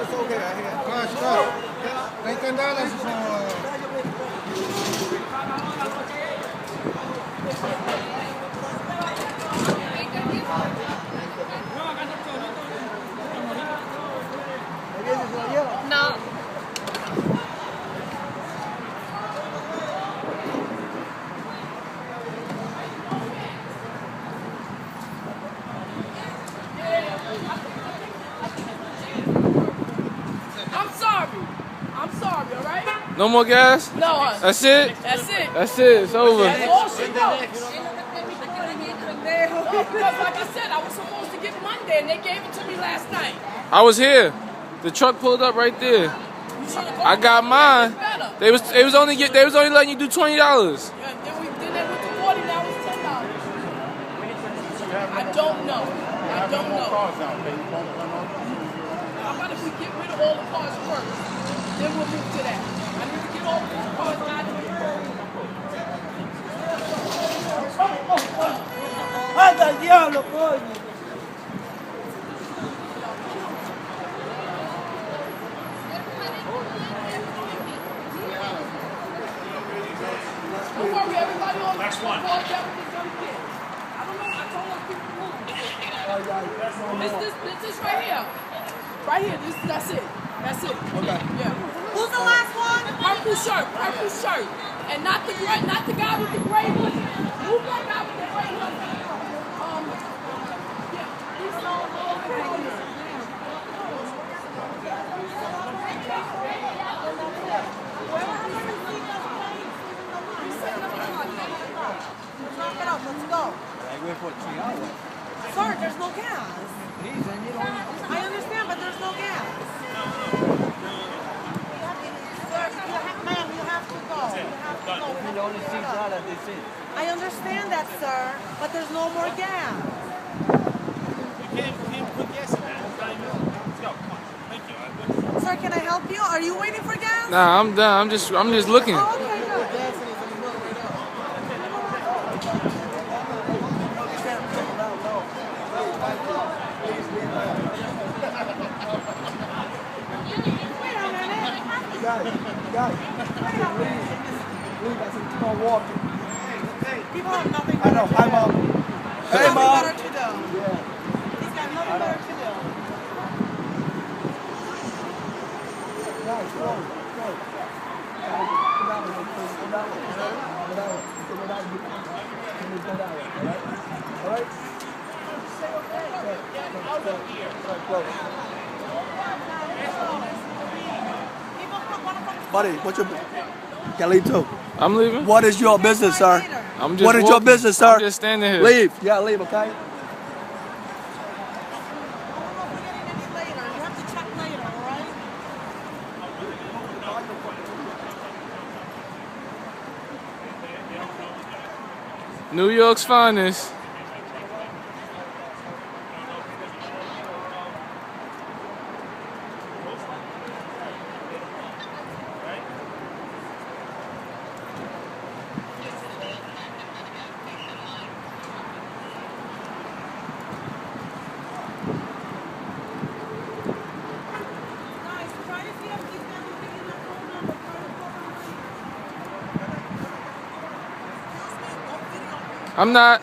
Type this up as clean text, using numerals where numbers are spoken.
it's okay. I hear. Claro. $30 son. No. I'm sorry, all right? No more gas? No. That's it? That's it. That's it. It's over. That's all she knows. No, because like I said, I was supposed to get Monday, and they gave it to me last night. I was here. The truck pulled up right there. I got mine. They was only letting you do $20. Yeah, then they went to 40. Now it's $10. I don't know. I don't know. How about if we get rid of all the cars first? Then we'll move to that. I need to get all of these cars out of here. ¡Anda el diablo, coño! Don't worry, everybody on the phone call down with this young kid. I don't know. I told those people to move. This right here. Right here. That's it. That's it. Okay. Yeah. Who's the last one? Purple shirt. And not the guy with the gray hoodie. Move that guy with the gray hoodie. Yeah. He's Knock it up, let's go. Sir, there's no gas. I understand, but there's no gas. Ma'am, you have to go. I understand that, sir, but there's no more gas. We can't put gas in that. Let's go. Come on. Thank you. Sir, can I help you? Are you waiting for gas? Nah, I'm done. I'm just looking. Oh, okay, good. Got it. Leave. I said, come on, walk. People have nothing I know. Hi, Mom. Hey, Mom. better to do. Yeah. He's got nothing better to do. Guys, go. All right? Buddy, what's your Galito? I'm leaving. What is your business, sir? I'm just What is your walking. business, sir? I'm just standing here. Leave. Yeah, leave, okay? You have to check later, all right? New York's finest. Guys, try to see if he's got anything in the phone number. I'm not.